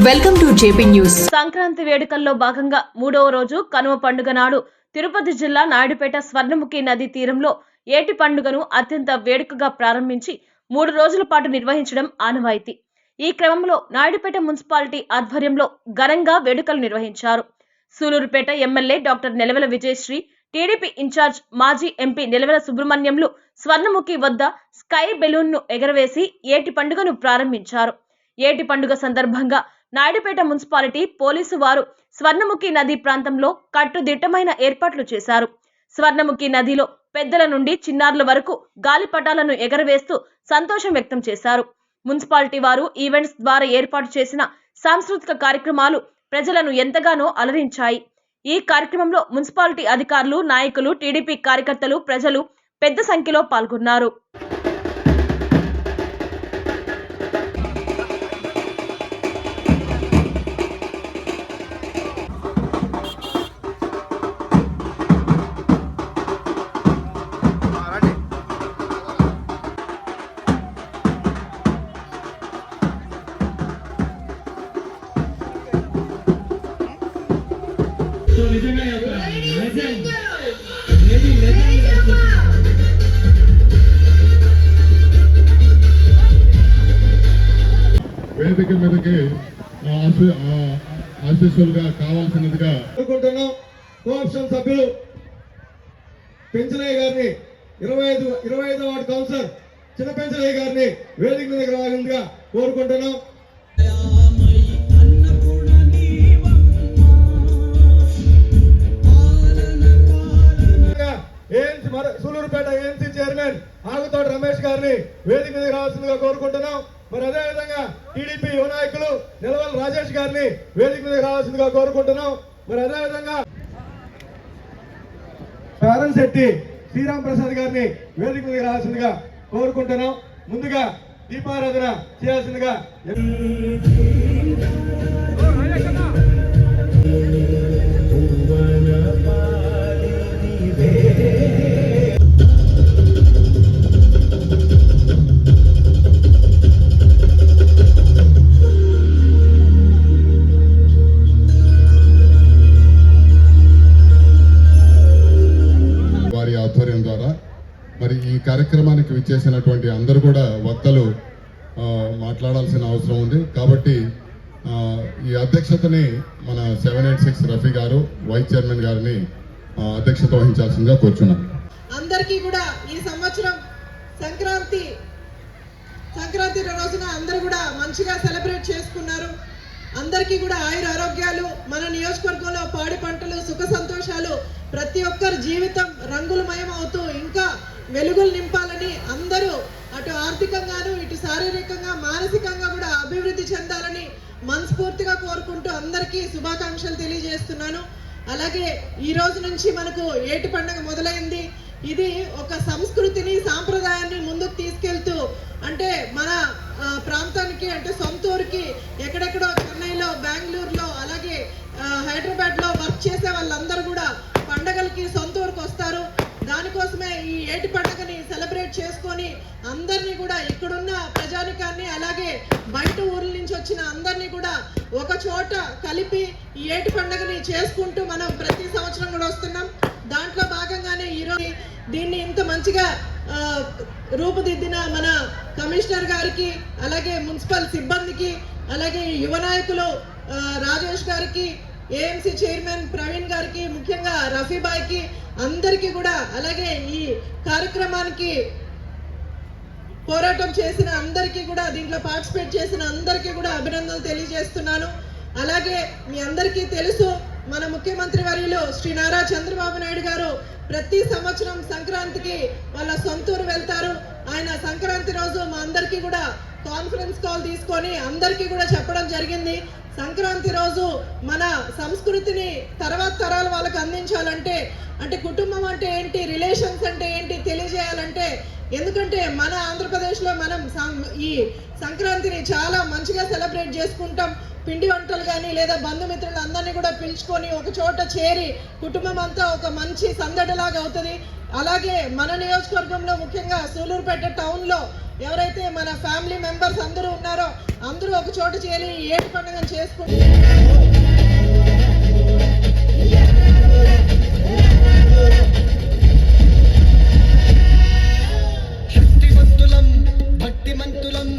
Welcome to JP news. Sankranti వేడుకల్లో భాగంగా 3వ రోజు కనుమ పండుగ నాడు తిరుపతి జిల్లా నాయుడుపేట స్వర్ణముఖి నది తీరంలో ఏటి పండుగను అత్యంత వేడుకగా ప్రారంభించి 3 రోజుల పాటు నిర్వహించడం ఆనవాయితీ. ఈ క్రమంలో నాయుడుపేట మున్సిపాలిటీ ఆధ్వర్యంలో ఘనంగా వేడుకలు నిర్వహించారు. Sullurupeta MLA doctor Nelavala Vijayasree, TDP incharge మాజీ ఎంపీ నెలవెల సుబ్రహ్మణ్యంలు స్వర్ణముఖి వద్ద స్కై బెలూన్ను ఎగరవేసి ఏటి పండుగను ప్రారంభించారు. ఏటి పండుగ సందర్భంగా నాయుడుపేట మున్సిపాలిటీ పోలీసు వారు స్వర్ణముఖి నది ప్రాంతంలో కట్టుదిట్టమైన ఏర్పాట్లు చేశారు. స్వర్ణముఖి నదిలో పెద్దల నుండి చిన్నారుల వరకు గాలిపటాలను ఎగరవేస్తూ సంతోషం వ్యక్తం చేశారు. మున్సిపాలిటీ వారు ఈవెంట్స్ ద్వారా ఏర్పాటు చేసిన సాంస్కృతిక కార్యక్రమాలు ప్రజలను ఎంతగానో అలరించాయి. ఈ కార్యక్రమంలో మున్సిపాలిటీ అధికారులు, నాయకులు, టీడీపీ కార్యకర్తలు, ప్రజలు పెద్ద సంఖ్యలో పాల్గొన్నారు. వేదిక మీదకి ఆశీస్సులుగా కావాల్సినదిగా కోరుకుంటున్నాం. కోఆప్షన్ సభ్యులు పెంచలయ్య గారిని 25వ వార్డు కౌన్సిలర్ చిన్న పెంచలయ్య గారిని వేదిక మీదకి రావాల్సిందిగా కోరుకుంటున్నాం. సూలూరుపేట ఏఎంసీ చైర్మన్ ఆగుతోటి రమేష్ గారిని వేదిక మీదకి రావాల్సిందిగా కోరుకుంటున్నాం. మరి అదేవిధంగా టీడీపీ యువ నాయకులు నిలవల రాజేష్ గారిని వేదిక మీద రావాల్సిందిగా కోరుకుంటున్నాం. మరి అదేవిధంగా పేరెంట్ శెట్టి శ్రీరామ్ ప్రసాద్ గారిని వేదిక మీద రావాల్సిందిగా కోరుకుంటున్నాం. ముందుగా దీపారాధన చేయాల్సిందిగా ఆధ్వర్యం ద్వారా మరి ఈ కార్యక్రమానికి విచ్చేసినటువంటి అందరూ కూడా వక్తలు మాట్లాడాల్సిన అవసరం ఉంది. కాబట్టి ఈ అధ్యక్షతని మన 786 రఫీ గారు వైస్ చైర్మన్ గారిని అధ్యక్షత వహించాల్సిందిగా కోరుచున్నాం. అందరికీ కూడా ఈ సంవత్సరం సంక్రాంతి రోజున అందరూ కూడా మంచిగా సెలబ్రేట్ చేసుకున్నారు. అందరికీ కూడా ఆయుర ఆరోగ్యాలు, మన నియోజకవర్గంలో పాడి పంటలు, సుఖ సంతోషాలు, ప్రతి ఒక్కరి జీవితం రంగులమయం అవుతూ ఇంకా వెలుగులు నింపాలని, అందరూ అటు ఆర్థికంగాను ఇటు శారీరకంగా మానసికంగా కూడా అభివృద్ధి చెందాలని మనస్ఫూర్తిగా కోరుకుంటూ అందరికీ శుభాకాంక్షలు తెలియజేస్తున్నాను. అలాగే ఈ రోజు నుంచి మనకు ఏటి పండుగ మొదలైంది. ఇది ఒక సంస్కృతిని, సాంప్రదాయాన్ని ముందుకు తీసుకెళ్తూ అంటే మన ప్రాంతానికి అంటే సొంతూరుకి ఎక్కడెక్కడో చెన్నైలో, బెంగళూరులో, అలాగే హైదరాబాద్లో వర్క్ చేసే వాళ్ళందరూ కూడా పండగలకి సొంతూరుకు వస్తారు. దానికోసమే ఈ ఏటి పండుగని సెలబ్రేట్ చేసుకొని అందరినీ కూడా ఇక్కడున్న ప్రజానికాన్ని అలాగే బయట ఊర్ల నుంచి వచ్చిన అందరినీ కూడా ఒక చోట కలిపి ఈ ఏటి పండుగని చేసుకుంటూ మనం ప్రతి సంవత్సరం కూడా వస్తున్నాం. దాంట్లో భాగంగానే ఈరోజు దీన్ని ఇంత మంచిగా రూపుదిద్దిన మన కమిషనర్ గారికి, అలాగే మున్సిపల్ సిబ్బందికి, అలాగే యువ నాయకులు రాజేష్ గారికి, ఏఎంసీ చైర్మన్ ప్రవీణ్ గారికి, ముఖ్యంగా రఫీబాయ్కి అందరికీ కూడా, అలాగే ఈ కార్యక్రమానికి పోరాటం చేసిన అందరికీ కూడా, దీంట్లో పార్టిసిపేట్ చేసిన అందరికీ కూడా అభినందనలు తెలియజేస్తున్నాను. అలాగే మీ అందరికీ తెలుసు, మన ముఖ్యమంత్రి వర్యులు శ్రీ నారా చంద్రబాబు నాయుడు గారు ప్రతి సంవత్సరం సంక్రాంతికి వాళ్ళ సొంతూరు వెళ్తారు. ఆయన సంక్రాంతి రోజు మా అందరికీ కూడా కాన్ఫరెన్స్ కాల్ తీసుకొని అందరికీ కూడా చెప్పడం జరిగింది. సంక్రాంతి రోజు మన సంస్కృతిని తర్వాత తరాల వాళ్ళకి అందించాలంటే, అంటే కుటుంబం అంటే ఏంటి, రిలేషన్స్ అంటే ఏంటి తెలియజేయాలంటే, ఎందుకంటే మన ఆంధ్రప్రదేశ్లో మనం ఈ సంక్రాంతిని చాలా మంచిగా సెలబ్రేట్ చేసుకుంటాం. పిండి వంటలు కానీ లేదా బంధుమిత్రులు అందరినీ కూడా పిలుచుకొని ఒక చోట చేరి కుటుంబం అంతా ఒక మంచి సందడిలాగా అవుతుంది. అలాగే మన నియోజకవర్గంలో ముఖ్యంగా సూలూరుపేట టౌన్లో ఎవరైతే మన ఫ్యామిలీ మెంబర్స్ అందరూ ఉన్నారో అందరూ ఒక చోట చేరి ఈ ఏటి పండుగను చేసుకుంటారు. శక్తివంతులం భక్తిమంతులం